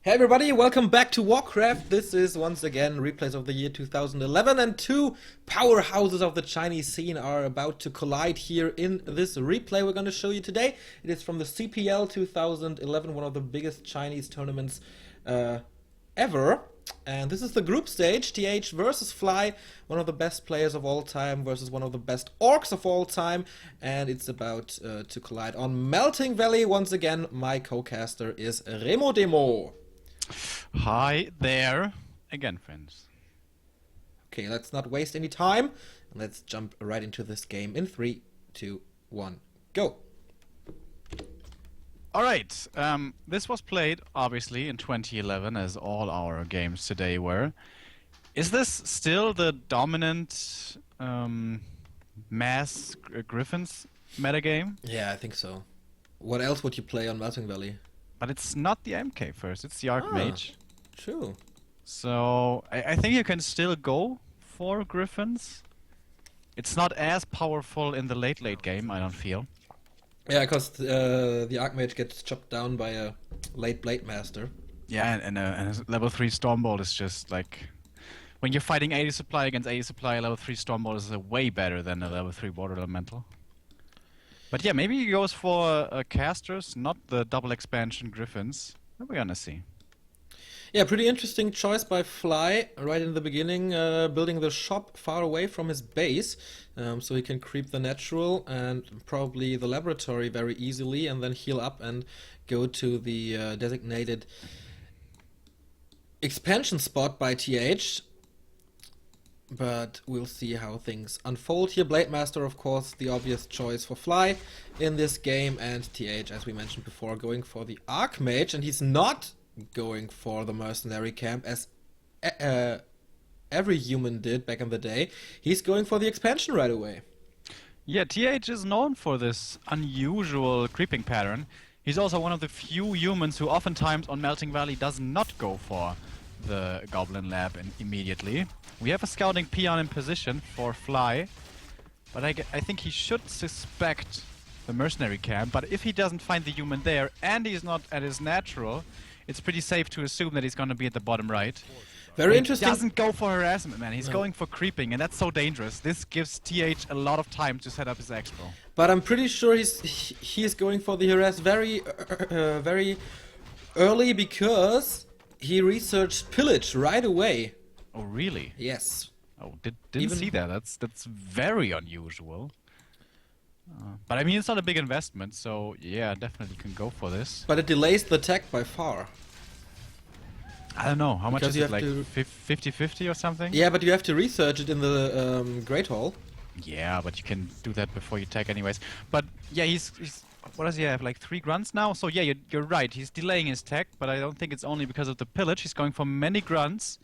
Hey everybody, welcome back to Warcraft. This is once again replays of the year 2011 and two powerhouses of the Chinese scene are about to collide here in this replay we're going to show you today. It is from the CPL 2011, one of the biggest Chinese tournaments ever. And this is the group stage, TH versus Fly, one of the best players of all time versus one of the best orcs of all time. And it's about to collide on Melting Valley. Once again, my co-caster is remodemo. Hi there again, friends. Okay, let's not waste any time. Let's jump right into this game in 3, 2, 1, go. Alright, this was played, obviously, in 2011, as all our games today were. Is this still the dominant mass Griffins metagame? Yeah, I think so. What else would you play on Melting Valley? But it's not the MK first, it's the Archmage. True. So, I think you can still go for Griffins. It's not as powerful in the late game, I don't feel. Yeah, because the Archmage gets chopped down by a late Blade Master. Yeah, and a level 3 Stormbolt is just like... When you're fighting 80 supply against 80 supply, a level 3 Stormbolt is way better than a level 3 Border Elemental. But yeah, maybe he goes for casters, not the double expansion Griffins. We're gonna see. Yeah, pretty interesting choice by Fly right in the beginning, building the shop far away from his base, so he can creep the natural and probably the laboratory very easily, and then heal up and go to the designated expansion spot by TH. But we'll see how things unfold here. Blade Master, of course, the obvious choice for Fly in this game, and TH, as we mentioned before, going for the Archmage, and he's not going for the mercenary camp as every human did back in the day. He's going for the expansion right away. Yeah, TH is known for this unusual creeping pattern. He's also one of the few humans who oftentimes on Melting Valley does not go for the Goblin Lab immediately. We have a scouting peon in position for Fly, but I think he should suspect the mercenary camp, but if he doesn't find the human there and he's not at his natural, it's pretty safe to assume that he's going to be at the bottom right. Very interesting. He doesn't go for harassment, man. He's going for creeping, and that's so dangerous. This gives TH a lot of time to set up his expo. But I'm pretty sure he's going for the harass very early because he researched pillage right away. Oh, really? Yes. Oh, didn't see that. That's very unusual. But I mean, it's not a big investment, so yeah, definitely can go for this. But it delays the tech by far. I don't know, how much Because is you it, have like 50-50 or something? Yeah, but you have to research it in the Great Hall. Yeah, but you can do that before you tech anyways. But yeah, he's what does he have, like 3 grunts now? So yeah, you're right, he's delaying his tech, but I don't think it's only because of the pillage. He's going for many grunts.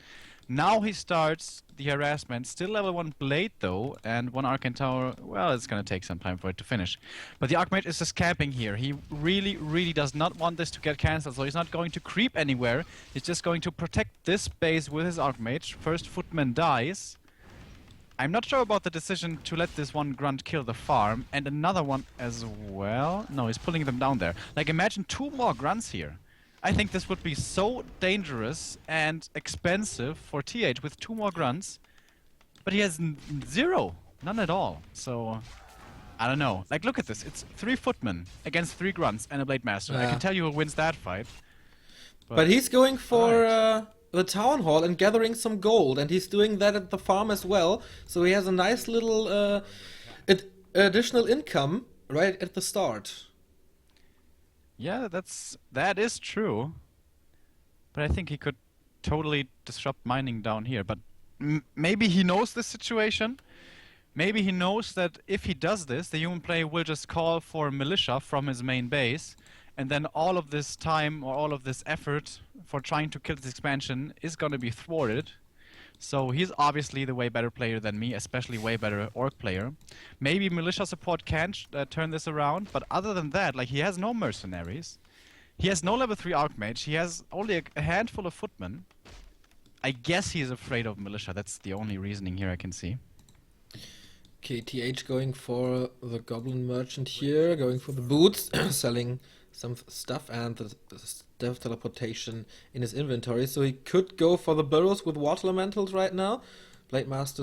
Now he starts the harassment, still level 1 Blade though, and 1 Arcane Tower, well, it's gonna take some time for it to finish. But the Archmage is just camping here. He really does not want this to get cancelled, so he's not going to creep anywhere. He's just going to protect this base with his Archmage. First Footman dies. I'm not sure about the decision to let this 1 grunt kill the farm, and another one as well. No, he's pulling them down there. Like, imagine 2 more grunts here. I think this would be so dangerous and expensive for TH with 2 more grunts, but he has 0, none at all. So, I don't know. Like, look at this. It's 3 footmen against 3 grunts and a Blade Master. Yeah. I can tell you who wins that fight. But he's going for the town hall and gathering some gold, and he's doing that at the farm as well. So he has a nice little additional income right at the start. Yeah, that is true. But I think he could totally disrupt mining down here. But maybe he knows this situation. Maybe he knows that if he does this, the human player will just call for militia from his main base, and then all of this time or all of this effort for trying to kill this expansion is going to be thwarted. So he's obviously the way better player than me, especially way better orc player. Maybe militia support can turn this around, but other than that, like, he has no mercenaries. He has no level 3 Archmage. He has only a handful of footmen. I guess he's afraid of militia. That's the only reasoning here I can see. Okay, TH going for the Goblin Merchant here, going for the boots, selling some stuff, and the death teleportation in his inventory, so he could go for the burrows with water elementals right now. Blade Master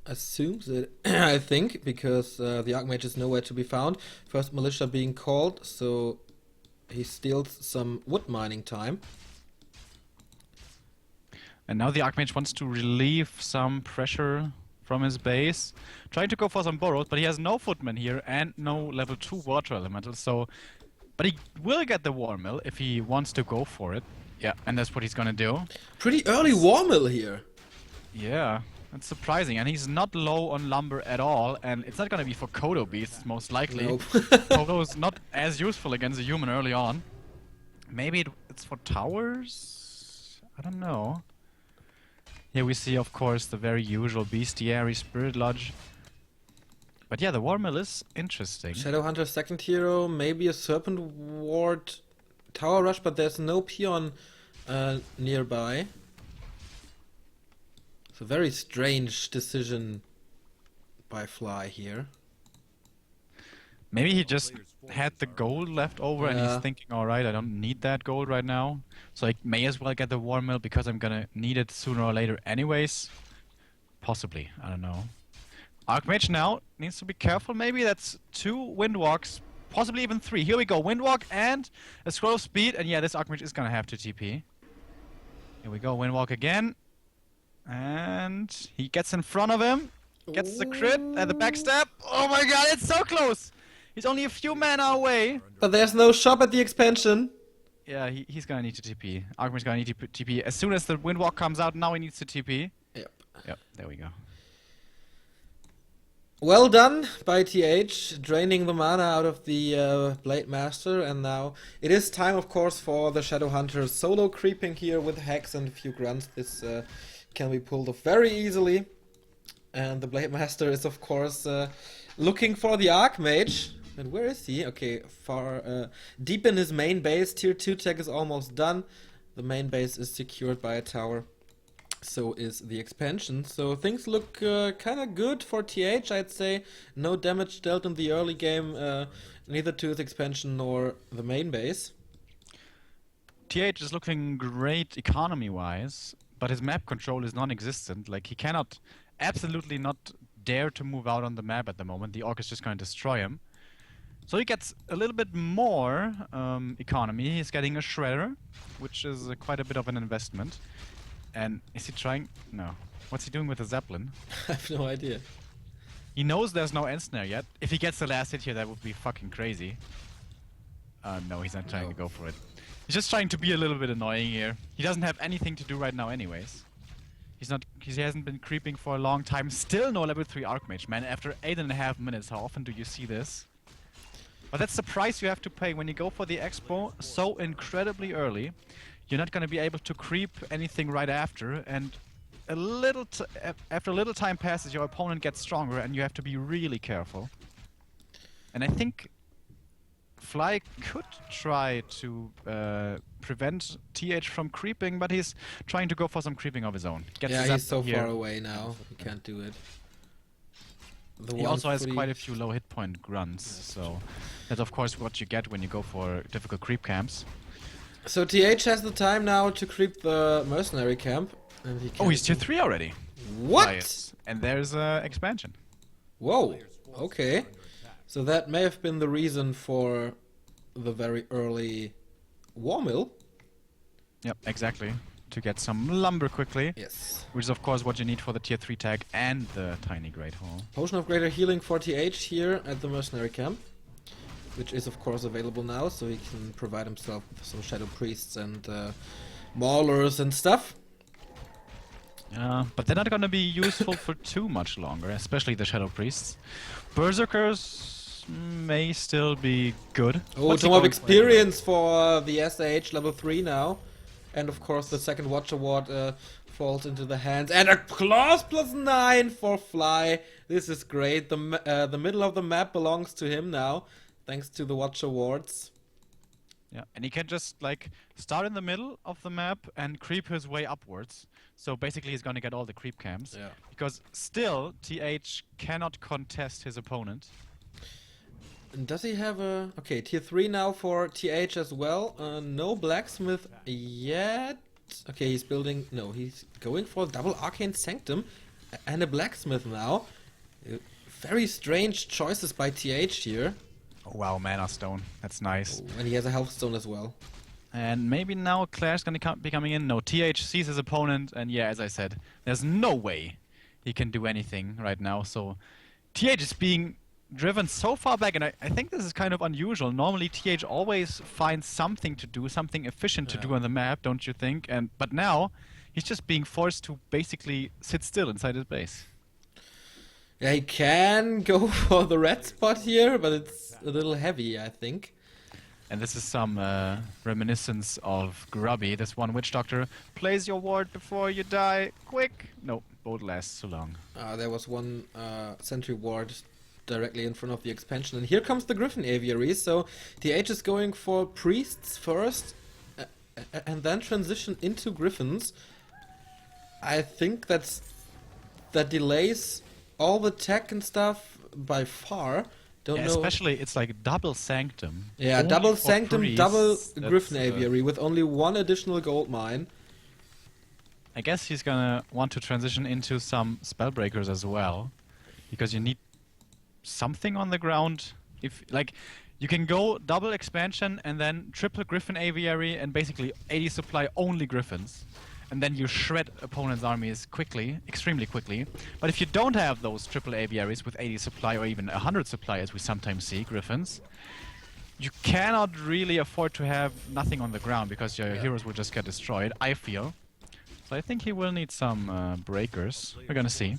assumes it, I think, because the Archmage is nowhere to be found. First Militia being called, so he steals some wood mining time. And now the Archmage wants to relieve some pressure from his base, trying to go for some burrows, but he has no footman here and no level 2 water elemental, so... But he will get the War Mill if he wants to go for it. Yeah, and that's what he's gonna do. Pretty early War Mill here. Yeah, that's surprising, and he's not low on lumber at all, and it's not gonna be for Kodo beasts, most likely. Nope. Kodo is not as useful against a human early on. Maybe it's for towers? I don't know. Here we see, of course, the very usual Bestiary Spirit Lodge. But yeah, the War Mill is interesting. Shadowhunter second hero, maybe a Serpent Ward Tower Rush, but there's no peon nearby. It's a very strange decision by Fly here. Maybe he just had the gold left over and Yeah. he's thinking, alright, I don't need that gold right now. So I may as well get the War Mill because I'm gonna need it sooner or later anyways. Possibly, I don't know. Archmage now needs to be careful, maybe that's 2 Windwalks, possibly even 3. Here we go, Windwalk and a Scroll of Speed, and yeah, this Archmage is gonna have to TP. Here we go, Windwalk again. And he gets in front of him, gets the crit and the backstab. Oh my god, it's so close! He's only a few mana away. But there's no shop at the expansion. Yeah, he's gonna need to TP. Archmage's gonna need to TP. As soon as the Windwalk comes out, now he needs to TP. Yep. Yep, there we go. Well done by TH, draining the mana out of the Blade Master, and now it is time, of course, for the Shadowhunter solo creeping here with Hex and a few grunts. This can be pulled off very easily, and the Blade Master is, of course, looking for the Archmage. And where is he? Okay, far deep in his main base. Tier 2 tech is almost done. The main base is secured by a tower. So is the expansion. So things look kind of good for TH, I'd say. No damage dealt in the early game, neither to his expansion nor the main base. TH is looking great economy-wise, but his map control is non-existent. Like, he cannot, absolutely not dare to move out on the map at the moment. The Orc is just going to destroy him. So he gets a little bit more economy. He's getting a Shredder, which is quite a bit of an investment. And is he trying? No. What's he doing with the Zeppelin? I have no idea. He knows there's no end snare yet. If he gets the last hit here, that would be fucking crazy. No, he's not trying to go for it. He's just trying to be a little bit annoying here. He doesn't have anything to do right now anyways. He hasn't been creeping for a long time. Still no level 3 Archmage, man. After 8.5 minutes, how often do you see this? But that's the price you have to pay when you go for the Expo so incredibly early. You're not going to be able to creep anything right after, and after a little time passes, your opponent gets stronger, and you have to be really careful. And I think Fly could try to prevent TH from creeping, but he's trying to go for some creeping of his own. Yeah, he's so far away now. He can't do it. He also has quite a few low hit point grunts, so that's of course what you get when you go for difficult creep camps. So TH has the time now to creep the mercenary camp. And he Oh, he's tier 3 already. What? And there's expansion. Whoa, okay. So that may have been the reason for the very early War Mill. Yep, exactly. To get some lumber quickly. Yes. Which is of course what you need for the tier 3 tag and the tiny Great Hall. Potion of Greater Healing for TH here at the mercenary camp. Which is of course available now, so he can provide himself with some Shadow Priests and Maulers and stuff. But they're not gonna be useful for too much longer, especially the Shadow Priests. Berserkers may still be good. Oh, Tome of Experience for the SH level 3 now. And of course the second Watch Award falls into the hands. And a Claws +9 for Fly. This is great. The middle of the map belongs to him now, thanks to the Watch Awards. Yeah, and he can just like start in the middle of the map and creep his way upwards. So basically he's gonna get all the creep camps. Yeah. Because still TH cannot contest his opponent. And does he have a... Okay, tier 3 now for TH as well. No blacksmith yet. Okay, he's building... No, he's going for double arcane sanctum and a blacksmith now. Very strange choices by TH here. Oh, wow, mana stone. That's nice. Oh, and he has a health stone as well. And maybe now Claire's gonna be coming in. No, TH sees his opponent, and yeah, as I said, there's no way he can do anything right now. So TH is being driven so far back, and I think this is kind of unusual. Normally TH always finds something to do, something efficient to do on the map, don't you think? But now he's just being forced to basically sit still inside his base. Yeah, he can go for the red spot here, but it's a little heavy, I think. And this is some reminiscence of Grubby. This one Witch Doctor. Place your ward before you die. Quick! No, bolt lasts too long. There was one sentry ward directly in front of the expansion. And here comes the Griffin Aviary. So TH is going for priests first and then transition into Griffins. I think that delays all the tech and stuff by far. Don't know. Especially it's like double Sanctum. Yeah, Only double for Sanctum, priests. double That's, Griffin Aviary with only one additional gold mine. I guess he's gonna want to transition into some Spellbreakers as well, because you need something on the ground. If like, you can go double expansion and then triple Griffin Aviary and basically 80 supply only Griffins. And then you shred opponents' armies quickly, extremely quickly. But if you don't have those triple aviaries with 80 supply or even 100 supply, as we sometimes see, Griffins, you cannot really afford to have nothing on the ground because your heroes will just get destroyed, I feel. So I think he will need some breakers. We're gonna see.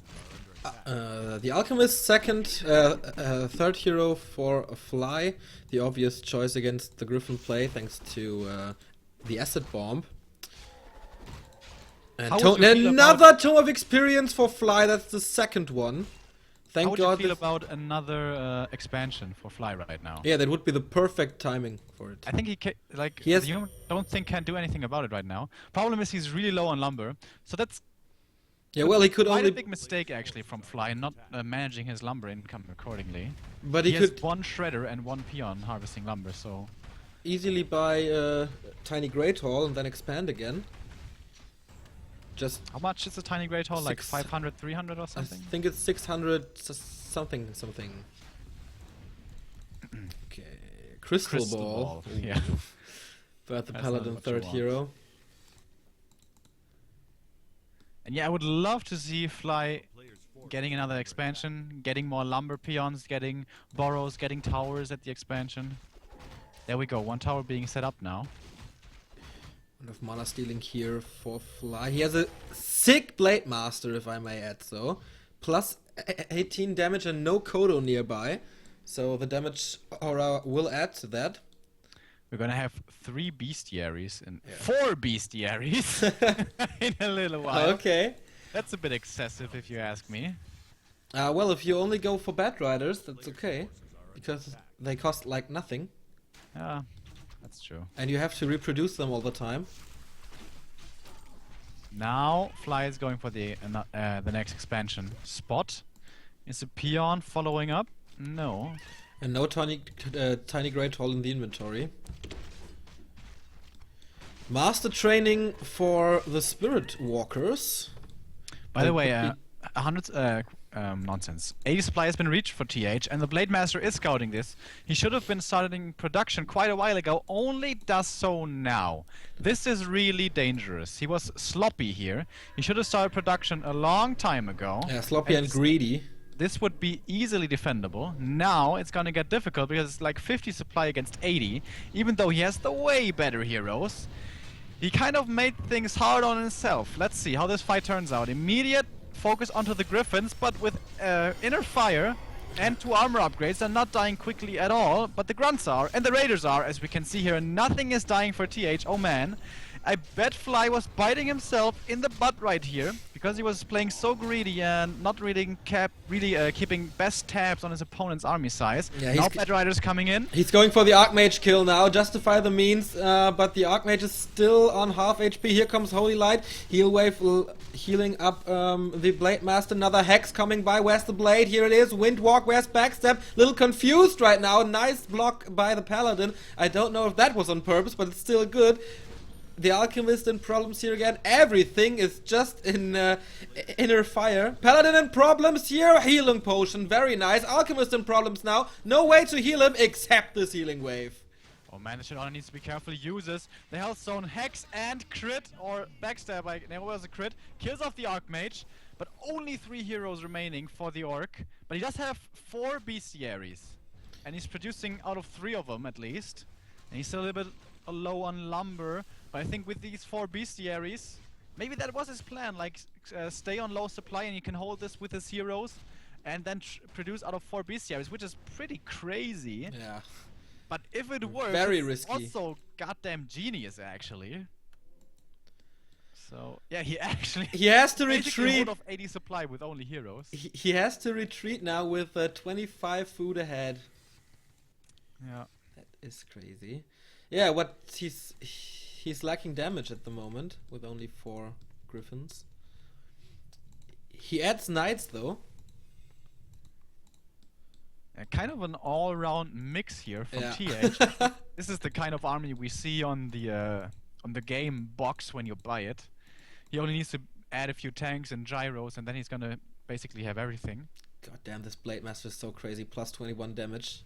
The Alchemist second, third hero for a Fly. The obvious choice against the Griffin play thanks to the Acid Bomb. And another Tome of Experience for Fly, that's the second one. Thank God. How would you feel about another expansion for Fly right now? Yeah, that would be the perfect timing for it. I think you don't think can't do anything about it right now. Problem is he's really low on lumber, so that's well, he could quite only a big mistake actually from Fly, not managing his lumber income accordingly. But he could has one shredder and one peon harvesting lumber, so easily buy Tiny Great Hall and then expand again. Just how much is a Tiny Great Hall? Like 500, 300 or something? I think it's 600 something. Okay, Crystal Ball. Yeah. But the Paladin third hero. And yeah, I would love to see Fly getting another expansion, getting more lumber peons, getting burrows, getting towers at the expansion. There we go, one tower being set up now. Of mana stealing here for Fly. He has a sick Blade Master, if I may add so. Plus 18 damage and no Kodo nearby. So the damage aura will add to that. We're gonna have 3 bestiaries and 4 bestiaries in a little while. Okay. That's a bit excessive if you ask me. Well, if you only go for Bat Riders, that's okay. Because they cost like nothing. That's true. And you have to reproduce them all the time. Now Fly is going for the next expansion. Spot. Is a peon following up? No. And no tiny Great Hall in the inventory. Master training for the Spirit Walkers. By the way, nonsense. 80 supply has been reached for TH, and the Blade Master is scouting this. He should have been starting production quite a while ago, only does so now. This is really dangerous. He was sloppy here. He should have started production a long time ago. Yeah, sloppy and greedy. This would be easily defendable. Now it's gonna get difficult because it's like 50 supply against 80, even though he has the way better heroes. He kind of made things hard on himself. Let's see how this fight turns out. Immediate focus onto the Griffins, but with inner fire and 2 armor upgrades. They're not dying quickly at all, but the Grunts are, and the Raiders are, as we can see here. Nothing is dying for TH, oh man. I bet Fly was biting himself in the butt right here because he was playing so greedy and not really keeping best tabs on his opponent's army size. Yeah, now Bad Rider's coming in. He's going for the Archmage kill now, justify the means, but the Archmage is still on half HP. Here comes Holy Light, Heal Wave healing up the Blade Master. Another Hex coming by, where's the Blade? Here it is, Windwalk, where's Backstab? Little confused right now, nice block by the Paladin. I don't know if that was on purpose, but it's still good. The Alchemist in problems here again. Everything is just in inner fire. Paladin in problems here. Healing potion. Very nice. Alchemist in problems now. No way to heal him except this healing wave. Oh man, the Shadow needs to be careful. He uses the Health Zone, Hex and Crit, or Backstab. There was a crit. Kills off the Archmage, but only 3 heroes remaining for the Orc. But he does have 4 bestiaries. And he's producing out of 3 of them at least. And he's still a little bit low on lumber. But I think with these 4 bestiaries, maybe that was his plan, like stay on low supply and you can hold this with his heroes and then produce out of 4 bestiaries, which is pretty crazy. Yeah. But if it works, very it's risky. Also goddamn genius actually. So yeah, he has to basically retreat. hold off 80 supply with only heroes. He has to retreat now with 25 food ahead. Yeah. That is crazy. Yeah, what he's lacking damage at the moment with only 4 griffins. He adds knights though. Kind of an all-round mix here from TH. This is the kind of army we see on the game box when you buy it. He only needs to add a few tanks and gyros, and then he's gonna basically have everything. God damn, this Blade Master is so crazy. Plus 21 damage.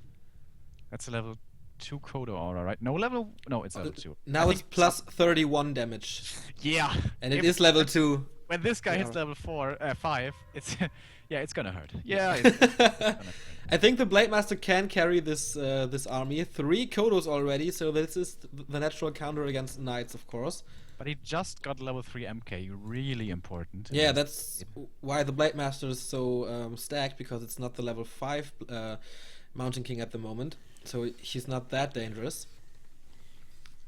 That's a level 2 Kodo aura, right? No, it's level 2. Now it's plus 31 damage. Yeah. And it is level 2. When this guy hits level 5, it's yeah, it's gonna hurt. Yeah. It's gonna hurt. I think the Blade Master can carry this this army. 3 Kodos already, so this is the natural counter against knights, of course. But he just got level 3 MK, really important. Yeah, that's why the Blade Master is so stacked, because it's not the level 5 Mountain King at the moment. So he's not that dangerous.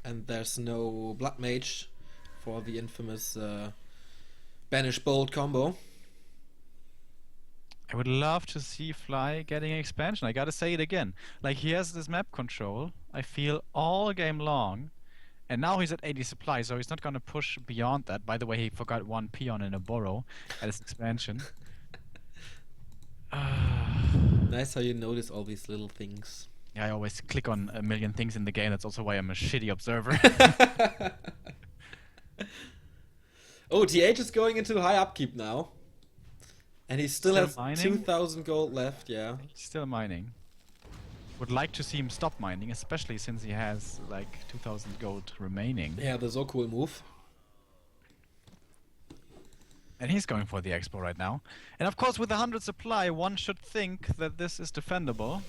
And there's no Blood Mage for the infamous Banish Bolt combo. I would love to see Fly getting an expansion. I gotta say it again. Like, he has this map control, I feel, all game long. And now he's at 80 supply, so he's not gonna push beyond that. By the way, he forgot 1 peon in a burrow at his expansion. Nice how you notice all these little things. Yeah, I always click on a million things in the game. That's also why I'm a shitty observer. Oh, TH is going into high upkeep now. And he still has mining? 2,000 gold left, yeah. Still mining. Would like to see him stop mining, especially since he has like 2,000 gold remaining. Yeah, the so cool move. And he's going for the expo right now. And of course, with 100 supply, one should think that this is defendable.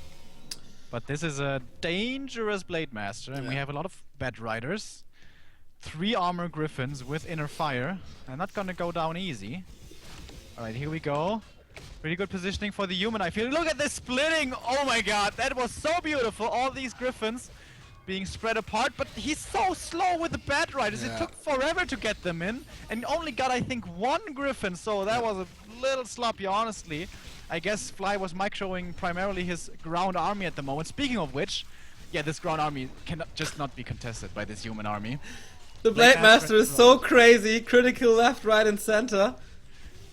But this is a dangerous Blade Master, and we have a lot of Bad Riders. 3 armor griffins with inner fire. They're not gonna go down easy. Alright, here we go. Pretty good positioning for the human, I feel. Look at this splitting! Oh my god, that was so beautiful! All these griffins being spread apart, but he's so slow with the Bad Riders. It took forever to get them in, and only got, I think, 1 griffin, so that was a little sloppy, honestly. I guess Fly was microing primarily his ground army at the moment. Speaking of which, yeah, this ground army cannot just not be contested by this human army. The Blade Master is so crazy, critical left, right, and center.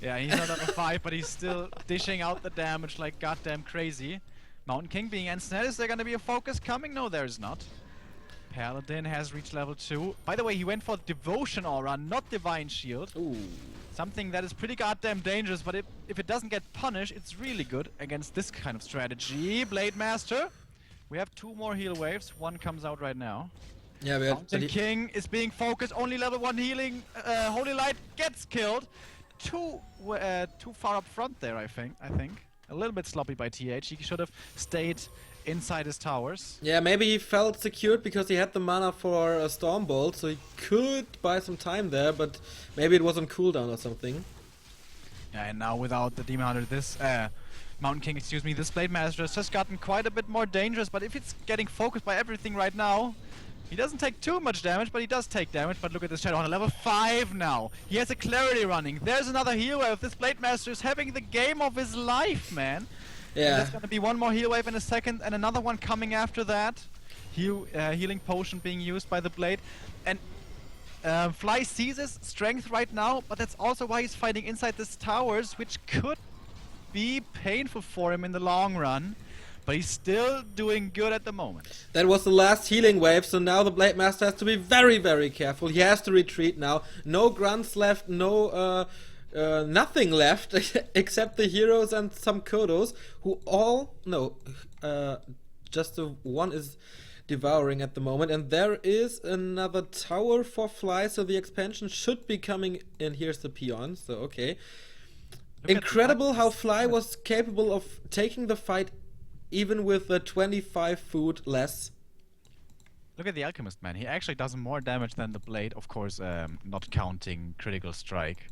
Yeah, he's not level 5, but he's still dishing out the damage like goddamn crazy. Mountain King being Ensned, is there gonna be a focus coming? No, there's not. Paladin has reached level 2. By the way, he went for Devotion Aura, not Divine Shield. Ooh. Something that is pretty goddamn dangerous, but if it doesn't get punished, it's really good against this kind of strategy. Blade Master. We have 2 more heal waves. 1 comes out right now. Yeah, we have Mountain King is being focused, only level 1 healing. Holy Light gets killed. Too far up front there, I think. A little bit sloppy by TH. He should have stayed inside his towers. Yeah, maybe he felt secured because he had the mana for a Stormbolt, so he could buy some time there, but maybe it was on cooldown or something. Yeah, and now without the Demon Hunter, this Mountain King, excuse me, this Blade Master has just gotten quite a bit more dangerous, but if it's getting focused by everything right now, He doesn't take too much damage, but he does take damage. But look at this Shadow Hunter, level 5 now. He has a Clarity running. There's another heal wave. This Blade Master is having the game of his life, man. Yeah. And there's gonna be one more heal wave in a second, and another one coming after that. Healing potion being used by the Blade. And Fly sees his strength right now, but that's also why he's fighting inside these towers, which could be painful for him in the long run. But he's still doing good at the moment. That was the last healing wave, so now the Blade Master has to be very, very careful. He has to retreat now. No grunts left, no nothing left except the heroes and some Kodos, who all just the one is devouring at the moment. And there is another tower for Fly, so the expansion should be coming in. Here's the peon, so okay. Incredible how Fly was capable of taking the fight even with the 25 food less. Look at the Alchemist, man. He actually does more damage than the Blade, of course, not counting critical strike.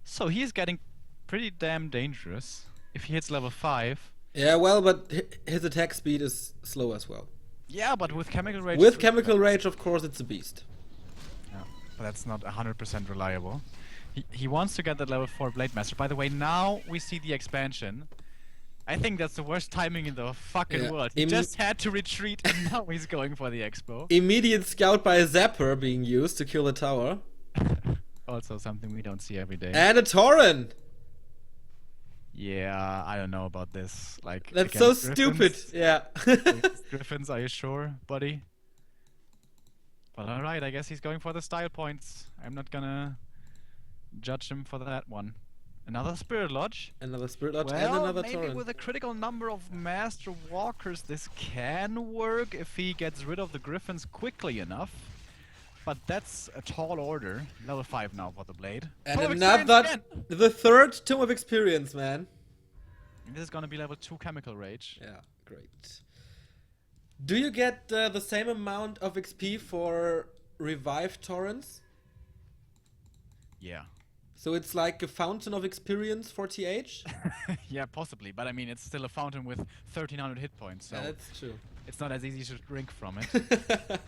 So he's getting pretty damn dangerous if he hits level 5. Yeah, well, but his attack speed is slow as well. Yeah, but with Chemical Rage... With Chemical Rage, of course, it's a beast. Yeah, but that's not 100% reliable. He wants to get that level 4 Blade Master. By the way, now we see the expansion. I think that's the worst timing in the fucking world. He just had to retreat and now he's going for the expo. Immediate scout by a Zapper being used to kill the tower. Also something we don't see every day. And a Tauren! Yeah, I don't know about this. Like, that's so Griffins? stupid. Yeah. Griffins, are you sure, buddy? Well, alright, I guess he's going for the style points. I'm not gonna judge him for that one. Another Spirit Lodge. Another Spirit Lodge well, and another maybe Tauren. With a critical number of Master Walkers, this can work if he gets rid of the Griffins quickly enough. But that's a tall order. Level 5 now for the Blade. And another, the third Tomb of Experience, man. And this is gonna be level 2 Chemical Rage. Yeah, great. Do you get the same amount of XP for Revive Torrents? Yeah. So it's like a fountain of experience for TH? Yeah, possibly. But I mean, it's still a fountain with 1300 hit points. So yeah, that's true. It's not as easy to drink from it.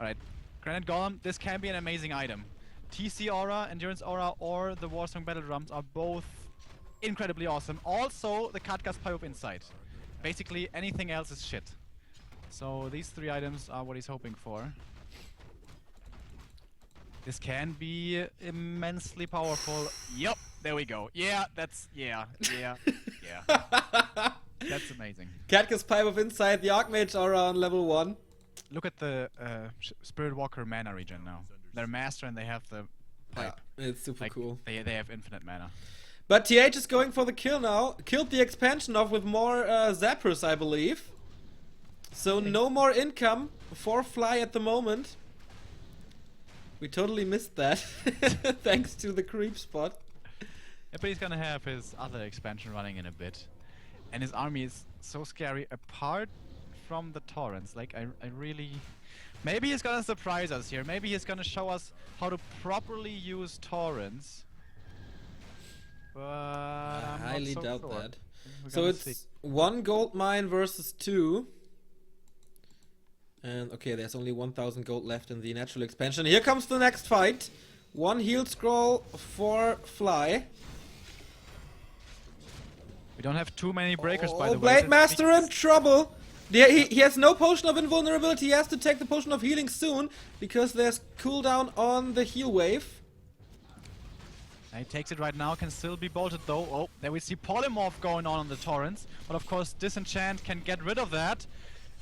Alright, Granite Golem, this can be an amazing item. TC Aura, Endurance Aura, or the Warsong Battle Drums are both incredibly awesome. Also, the Katga's Pipe of Insight. Basically, anything else is shit. So these 3 items are what he's hoping for. This can be immensely powerful. Yup, there we go. Yeah, that's... yeah. That's amazing. Katga's Pipe of Insight, the Archmage Aura on level 1. Look at the Spirit Walker mana regen now. They're master and they have the pipe. Yeah, it's super cool. They have infinite mana. But TH is going for the kill now. Killed the expansion off with more Zappers, I believe. So no more income for Fly at the moment. We totally missed that. Thanks to the creep spot. Yeah, but he's gonna have his other expansion running in a bit. And his army is so scary apart from the torrents. Like, I really... Maybe he's gonna surprise us here. Maybe he's gonna show us how to properly use torrents. But I highly doubt sure. that. So it's 1 gold mine versus 2. And okay, there's only 1000 gold left in the natural expansion. Here comes the next fight. 1 heal scroll for Fly. We don't have too many breakers, by the way. Blade Master in trouble. He has no potion of invulnerability. He has to take the potion of healing soon because there's cooldown on the heal wave. He takes it right now, can still be bolted though. Oh, there we see Polymorph going on the torrents. But of course, Disenchant can get rid of that.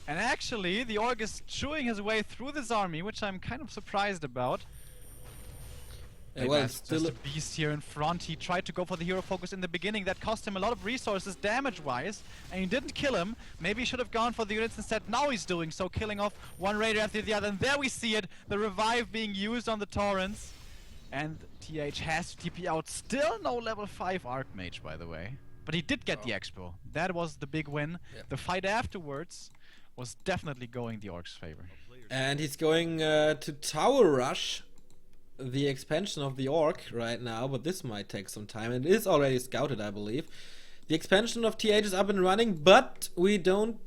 And actually, the Orc is chewing his way through this army, which I'm kind of surprised about. Well, still a beast here in front. He tried to go for the hero focus in the beginning. That cost him a lot of resources damage-wise, and he didn't kill him. Maybe he should have gone for the units instead. Now he's doing so, killing off one raider after the other. And there we see it, the revive being used on the torrents. And TH has to TP out. Still no level 5 Archmage, by the way. But he did get the expo. That was the big win. Yep. The fight afterwards was definitely going the Orc's favor. And he's going to Tower Rush the expansion of the Orc right now, but this might take some time. It is already scouted, I believe. The expansion of TH is up and running, but we don't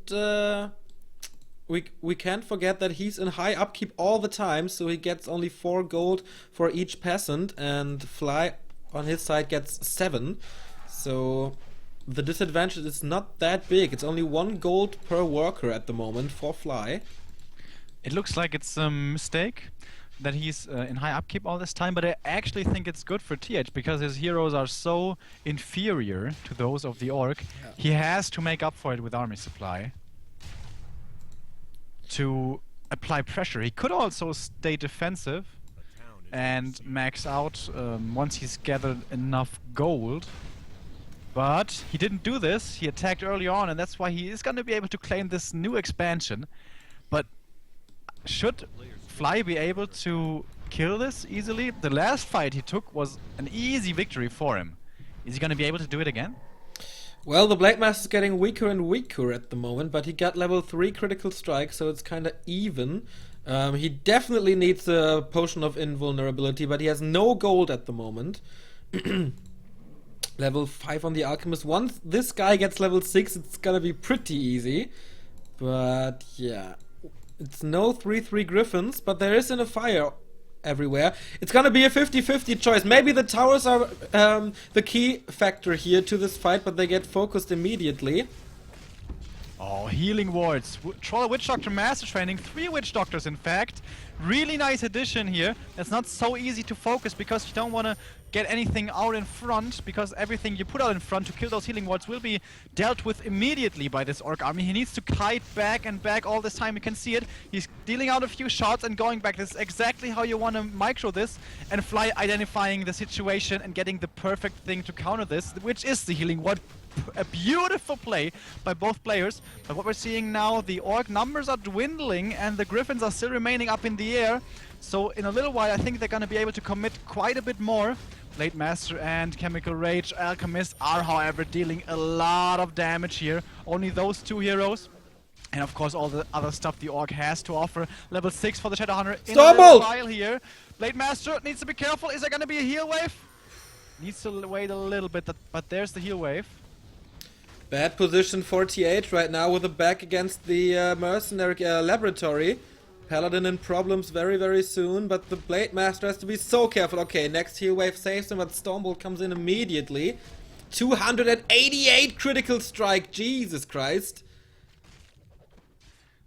we can't forget that he's in high upkeep all the time, so he gets only 4 gold for each peasant, and Fly on his side gets 7. So the disadvantage is not that big. It's only 1 gold per worker at the moment for Fly. It looks like it's a mistake that he's in high upkeep all this time, but I actually think it's good for TH because his heroes are so inferior to those of the Orc. Yeah. He has to make up for it with army supply to apply pressure. He could also stay defensive and max out once he's gathered enough gold. But he didn't do this. He attacked early on, and that's why he is going to be able to claim this new expansion. But should Fly be able to kill this easily? The last fight he took was an easy victory for him. Is he going to be able to do it again? Well, the Blade Master is getting weaker and weaker at the moment, but he got level 3 critical strike, so it's kind of even. He definitely needs a potion of invulnerability, but he has no gold at the moment. Level 5 on the Alchemist. Once this guy gets level 6, it's gonna be pretty easy. But yeah, it's no 3-3 Griffins, but there isn't a fire everywhere. It's gonna be a 50-50 choice. Maybe the towers are the key factor here to this fight, but they get focused immediately. Oh, healing wards. Troll Witch Doctor Master Training. 3 Witch Doctors, in fact. Really nice addition here. It's not so easy to focus because you don't want to get anything out in front, because everything you put out in front to kill those healing wards will be dealt with immediately by this Orc army. He needs to kite back and back all this time. You can see it. He's dealing out a few shots and going back. This is exactly how you want to micro this, and Fly identifying the situation and getting the perfect thing to counter this, which is the healing ward. A beautiful play by both players. But what we're seeing now, the Orc numbers are dwindling and the Griffins are still remaining up in the air. So in a little while I think they're going to be able to commit quite a bit more. Blade Master and Chemical Rage Alchemist are, however, dealing a lot of damage here. Only those 2 heroes. And of course all the other stuff the Orc has to offer. Level 6 for the Shadowhunter in a little while here. Blade Master needs to be careful. Is there going to be a heal wave? Needs to wait a little bit, but there's the heal wave. Bad position for TH right now with a back against the mercenary laboratory. Paladin in problems very, very soon, but the Blade Master has to be so careful. Okay, next heal wave saves him, but Stormbolt comes in immediately. 288 critical strike, Jesus Christ.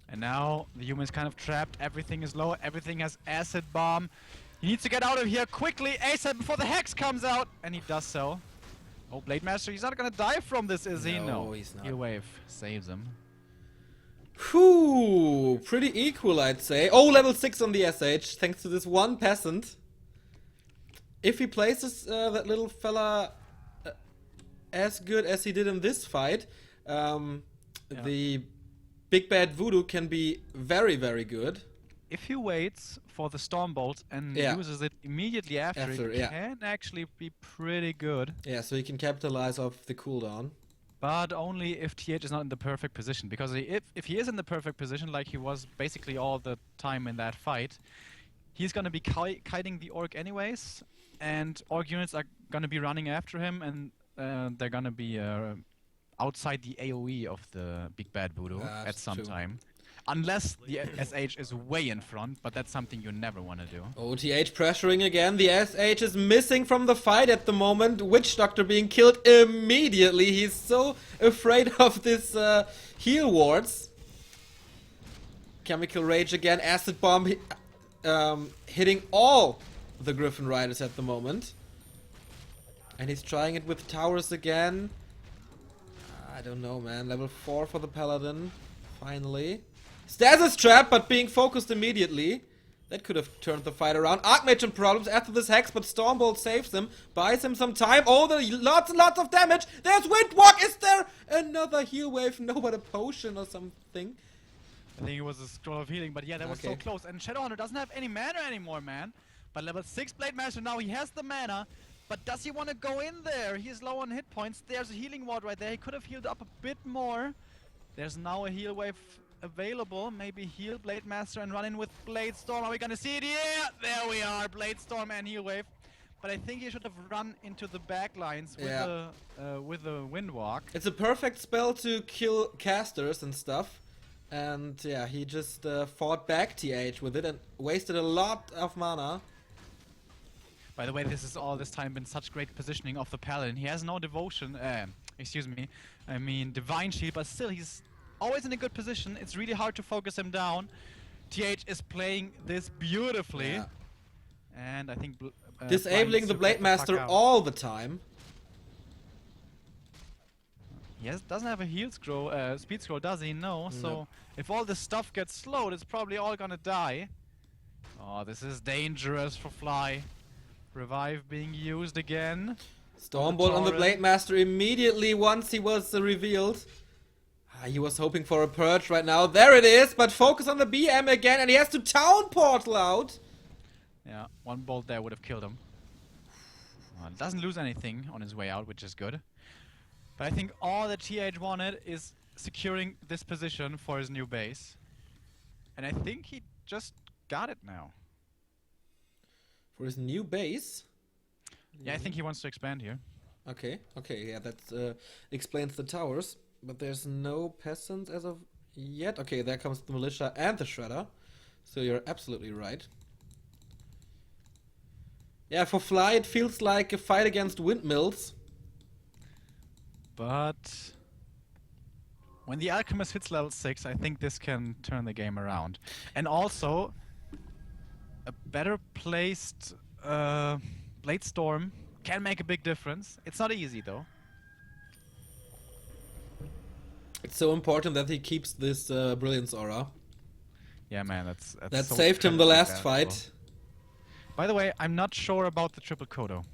And now the human is kind of trapped, everything is low, everything has acid bomb. He needs to get out of here quickly, ASAP, before the Hex comes out, and he does so. Oh, Blade Master, he's not gonna die from this, is he? No, he's not. Heal wave saves him. Whew, pretty equal, I'd say. Oh, level 6 on the SH, thanks to this one peasant. If he places that little fella as good as he did in this fight, the Big Bad Voodoo can be very, very good. If he waits for the Stormbolt and uses it immediately after it can actually be pretty good. Yeah, so he can capitalize off the cooldown. But only if TH is not in the perfect position. Because if he is in the perfect position, like he was basically all the time in that fight, he's going to be kiting the Orc anyways. And Orc units are going to be running after him, and they're going to be outside the AoE of the Big Bad Voodoo at some time. Unless the SH is way in front, but that's something you never want to do. OTH pressuring again. The SH is missing from the fight at the moment. Witch Doctor being killed immediately. He's so afraid of this heal wards. Chemical Rage again. Acid Bomb hitting all the Griffin Riders at the moment. And he's trying it with towers again. I don't know, man. Level 4 for the Paladin. Finally. Stasis trap, but being focused immediately. That could have turned the fight around. Archmage in problems after this Hex, but Stormbolt saves him. Buys him some time. Oh, lots and lots of damage. There's Windwalk. Is there another heal wave? No, but a potion or something. I think it was a scroll of healing, but yeah, that was so close. And Shadowhunter doesn't have any mana anymore, man. But level 6 Blade Master now, he has the mana. But does he want to go in there? He's low on hit points. There's a healing ward right there. He could have healed up a bit more. There's now a heal wave available. Maybe heal Blade Master and run in with Blade Storm. Are we gonna see it? Yeah, there we are. Blade Storm and heal wave. But I think he should have run into the back lines with the Windwalk. It's a perfect spell to kill casters and stuff. And yeah, he just fought back TH with it and wasted a lot of mana. By the way, this has all this time been such great positioning of the Paladin. He has no devotion, excuse me, I mean Divine Shield, but still he's always in a good position. It's really hard to focus him down. TH is playing this beautifully. Yeah. And I think disabling the Blade Master all the time. He doesn't have a heal scroll, speed scroll, does he? No. So if all this stuff gets slowed, it's probably all gonna die. Oh, this is dangerous for Fly. Revive being used again. Stormbolt on the Blade Master immediately once he was revealed. He was hoping for a purge right now. There it is, but focus on the BM again, and he has to town portal out. Yeah, one bolt there would have killed him. Doesn't lose anything on his way out, which is good. But I think all that TH wanted is securing this position for his new base. And I think he just got it now. For his new base? Yeah, I think he wants to expand here. Okay, yeah, that explains the towers. But there's no peasants as of yet. Okay, there comes the militia and the shredder. So you're absolutely right. Yeah, for Fly it feels like a fight against windmills. But when the Alchemist hits level 6, I think this can turn the game around. And also, a better placed Blade Storm can make a big difference. It's not easy though. It's so important that he keeps this Brilliance Aura. Yeah, man, that so saved him the last valuable. fight. By the way, I'm not sure about the triple Kodo.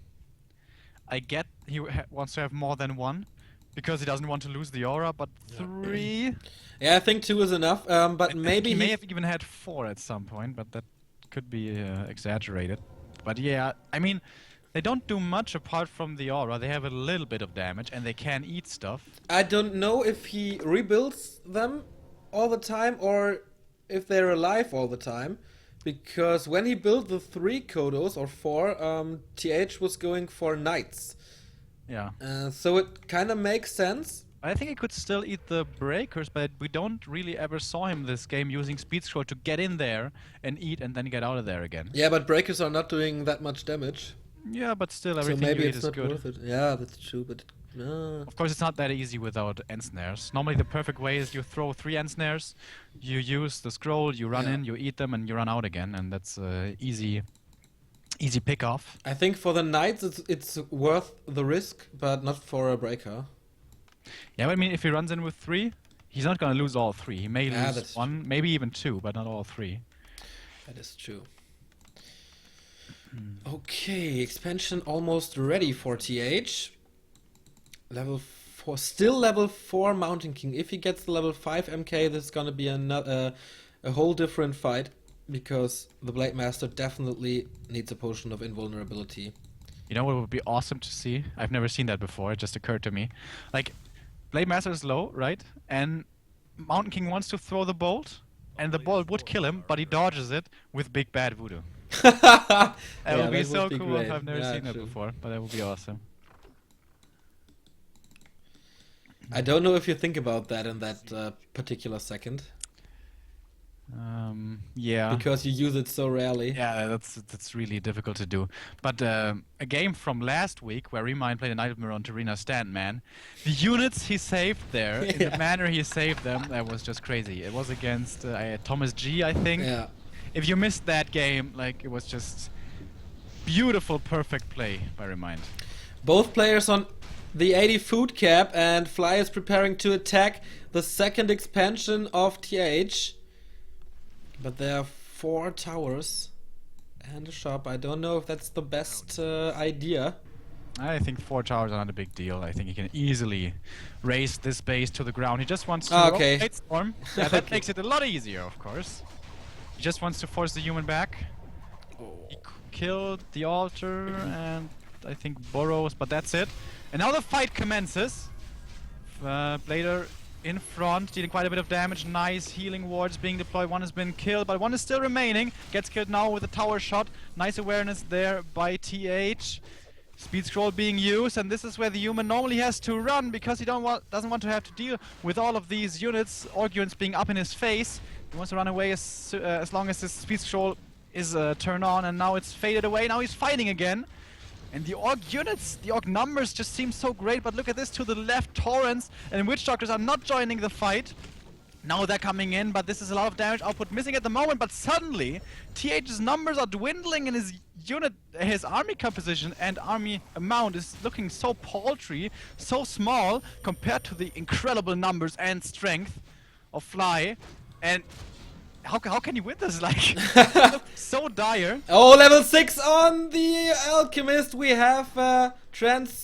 I get he wants to have more than one, because he doesn't want to lose the aura, but 3... Yeah, I think 2 is enough, but maybe he may have even had 4 at some point, but that could be exaggerated. But yeah, I mean, they don't do much apart from the aura. They have a little bit of damage, and they can eat stuff. I don't know if he rebuilds them all the time, or if they're alive all the time. Because when he built the 3 Kodos, or 4, TH was going for Knights. Yeah. So it kind of makes sense. I think he could still eat the breakers, but we don't really ever saw him this game using speed scroll to get in there and eat and then get out of there again. Yeah, but breakers are not doing that much damage. Yeah, but still everything so maybe you it's eat is not good. Worth it. Yeah, that's true, but of course it's not that easy without end snares. Normally the perfect way is you throw 3 end snares, you use the scroll, you run in, you eat them, and you run out again, and that's easy pick off. I think for the Knights it's worth the risk, but not for a breaker. Yeah, but I mean, if he runs in with 3, he's not gonna lose all 3. He may lose 1, maybe even 2, but not all 3. That is true. Okay, expansion almost ready for TH. Level 4, still level 4 Mountain King. If he gets the level 5 MK, this is gonna be a whole different fight. Because the Blade Master definitely needs a potion of invulnerability. You know what would be awesome to see? I've never seen that before, it just occurred to me. Like, Blade Master is low, right? And Mountain King wants to throw the bolt, and the bolt would kill him, but he dodges it with Big Bad Voodoo. That would be so cool. Great. I've never seen that before, but that would be awesome. I don't know if you think about that in that particular second. Yeah. Because you use it so rarely. Yeah, that's really difficult to do. But a game from last week where Remind played a Knight of Mirror on Tarina Stand-Man, the units he saved there, in the manner he saved them, that was just crazy. It was against Thomas G, I think. Yeah. If you missed that game, like, it was just beautiful, perfect play by Remind. Both players on the 80 food cap, and Fly is preparing to attack the second expansion of TH. But there are 4 towers and a shop. I don't know if that's the best idea. I think 4 towers are not a big deal. I think he can easily raise this base to the ground. He just wants to Blade Storm. Yeah, that makes it a lot easier, of course. He just wants to force the human back. He killed the altar and I think burrows, but that's it. And now the fight commences. Blader in front, dealing quite a bit of damage. Nice healing wards being deployed. One has been killed, but one is still remaining. Gets killed now with a tower shot. Nice awareness there by TH. Speed scroll being used, and this is where the human normally has to run because he doesn't want to have to deal with all of these units, orc units being up in his face. He wants to run away as long as his speed scroll is turned on, and now it's faded away. Now he's fighting again. And the orc units, the orc numbers just seem so great, but look at this to the left, Torrents and Witch Doctors are not joining the fight. Now they're coming in, but this is a lot of damage output missing at the moment, but suddenly TH's numbers are dwindling and his army composition and army amount is looking so paltry, so small compared to the incredible numbers and strength of Fly. And how can you win this? Like, it looks so dire. Oh, level 6 on the Alchemist. We have Transmute.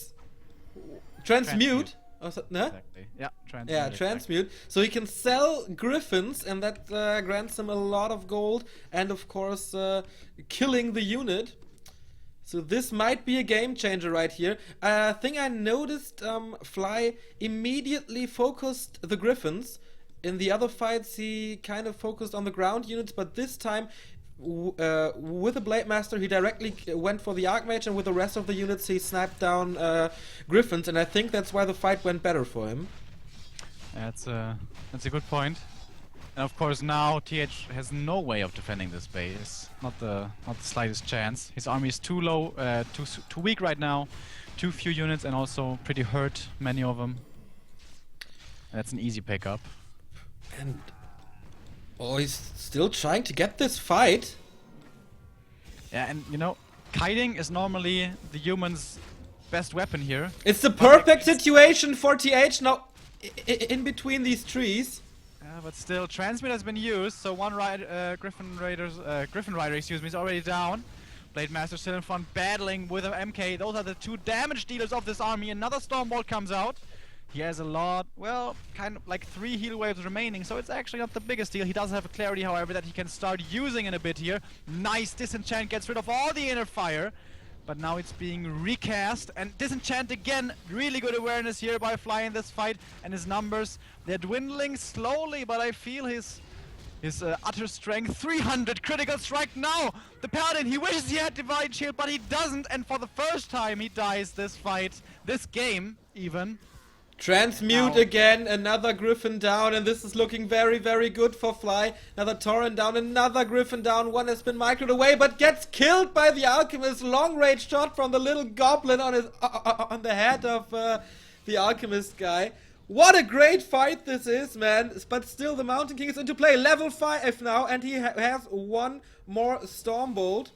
Oh, no? Exactly. Yeah, transmute. Yeah, transmute. So he can sell griffins, and that grants him a lot of gold, and of course, killing the unit. So this might be a game changer right here. Thing I noticed, Fly immediately focused the griffins. In the other fights, he kind of focused on the ground units, but this time, with the Blade Master, he directly went for the Archmage, and with the rest of the units, he sniped down Griffins, and I think that's why the fight went better for him. That's a good point. And of course now TH has no way of defending this base, not the slightest chance. His army is too low, too weak right now, too few units, and also pretty hurt, many of them. And that's an easy pickup. And oh, he's still trying to get this fight. Yeah, and you know, kiting is normally the human's best weapon here. It's the perfect situation for TH now, in between these trees. Yeah, but still, transmit has been used, so one Griffin Rider, excuse me, is already down. Blade Master still in front, battling with an MK. Those are the two damage dealers of this army. Another Stormbolt comes out. He has a lot, well, kind of like 3 heal waves remaining, so it's actually not the biggest deal. He does have a clarity, however, that he can start using in a bit here. Nice disenchant, gets rid of all the inner fire, but now it's being recast, and disenchant again. Really good awareness here by Fly in this fight, and his numbers, they're dwindling slowly, but I feel his utter strength. 300 critical strike now. The Paladin, he wishes he had Divine Shield, but he doesn't, and for the first time he dies this fight, this game even. Transmute again, another Griffin down, and this is looking very, very good for Fly. Another Torrent down, another Griffin down. One has been microed away, but gets killed by the Alchemist. Long range shot from the little goblin on his on the head of the Alchemist guy. What a great fight this is, man. But still, the Mountain King is into play. Level 5 now, and he has one more Stormbolt.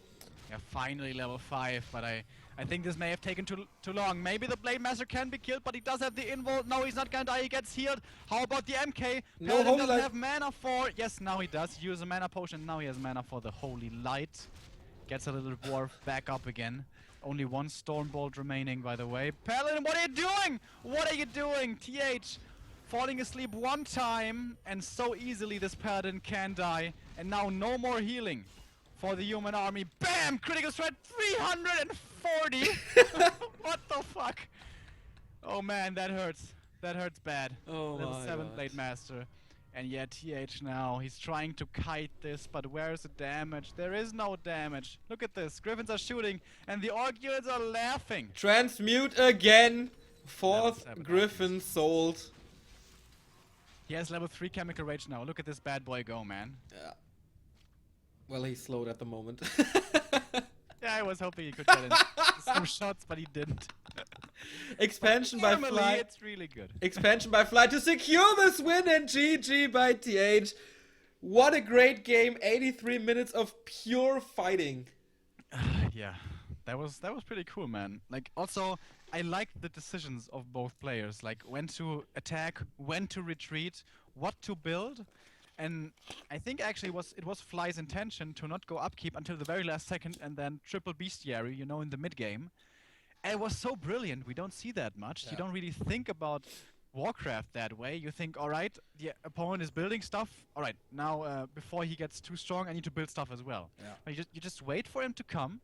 Yeah, finally level 5, but I think this may have taken too long. Maybe the Blade Master can be killed, but he does have the invul. No, he's not gonna die, he gets healed. How about the MK? No, Paladin doesn't have mana for... Yes, now he does. He uses a mana potion, now he has mana for the Holy Light. Gets a little dwarf back up again. Only one Stormbolt remaining, by the way. Paladin, what are you doing? What are you doing? TH falling asleep one time, and so easily this Paladin can die. And now no more healing for the human army. Bam! Critical strike 340! What the fuck? Oh man, that hurts. That hurts bad. Oh Little my 7th God. Blade Master. And yet TH now, he's trying to kite this, but where's the damage? There is no damage. Look at this. Griffins are shooting, and the orc units are laughing. Transmute again. Level 4th 7 Griffin sold. He has level 3 Chemical Rage now. Look at this bad boy go, man. Yeah. Well, he's slowed at the moment. Yeah, I was hoping he could get in some shots, but he didn't. Expansion by Normally, Fly. it's really good. Expansion by Fly to secure this win, and GG by TH. What a great game. 83 minutes of pure fighting. Yeah, that was pretty cool, man. Like, also, I liked the decisions of both players, like when to attack, when to retreat, what to build. And I think actually it was Fly's intention to not go upkeep until the very last second and then triple bestiary, you know, in the mid game. And it was so brilliant. We don't see that much. Yeah. You don't really think about Warcraft that way. You think, all right, the opponent is building stuff. All right, now before he gets too strong, I need to build stuff as well. Yeah. But you just wait for him to come,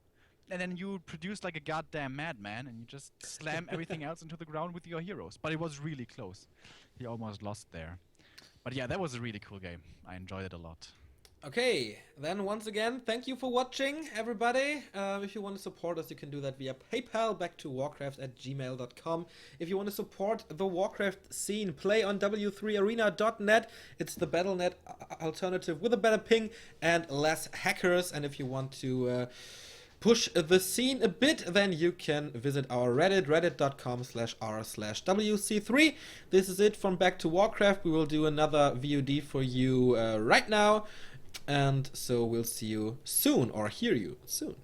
and then you produce like a goddamn madman, and you just slam everything else into the ground with your heroes. But it was really close. He almost lost there. But yeah, that was a really cool game. I enjoyed it a lot. Okay, then once again, thank you for watching, everybody. If you want to support us, you can do that via PayPal, back to warcraft@gmail.com. If you want to support the Warcraft scene, play on w3arena.net. It's the Battle.net alternative with a better ping and less hackers. And if you want to push the scene a bit, then you can visit our Reddit, reddit.com/r/WC3. This is it from Back to Warcraft. We will do another VOD for you right now. And so we'll see you soon, or hear you soon.